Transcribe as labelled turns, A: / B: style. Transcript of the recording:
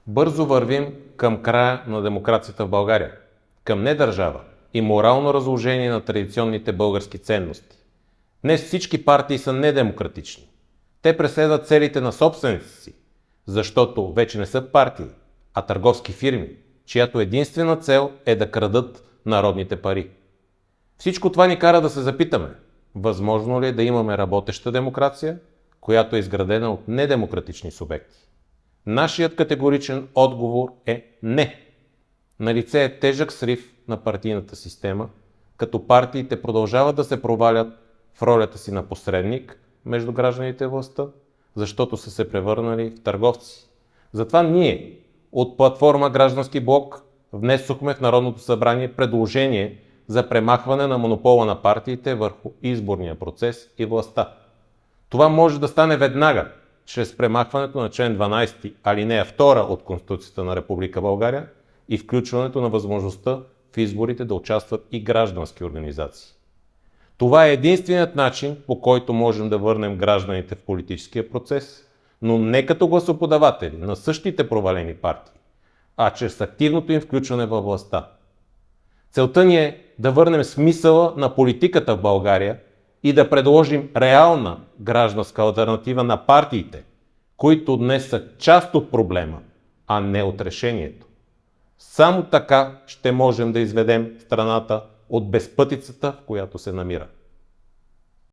A: Бързо вървим към края на демокрацията в България, към недържава и морално разложение на традиционните български ценности. Днес всички партии са недемократични. Те преследват целите на собствените си, защото вече не са партии, а търговски фирми, чиято единствена цел е да крадат народните пари. Всичко това ни кара да се запитаме, възможно ли е да имаме работеща демокрация, която е изградена от недемократични субекти? Нашият категоричен отговор е не. Налице е тежък срив на партийната система, като партиите продължават да се провалят в ролята си на посредник между гражданите и властта, защото са се превърнали в търговци. Затова ние от платформа Граждански блок внесохме в Народното събрание предложение за премахване на монопола на партиите върху изборния процес и властта. Това може да стане веднага, чрез премахването на член 12, алинея 2 от Конституцията на Република България и включването на възможността в изборите да участват и граждански организации. Това е единственият начин, по който можем да върнем гражданите в политическия процес, но не като гласоподаватели на същите провалени партии, а чрез активното им включване във властта. Целта ни е да върнем смисъла на политиката в България и да предложим реална гражданска алтернатива на партиите, които днес са част от проблема, а не от решението. Само така ще можем да изведем страната от безпътицата, в която се намира.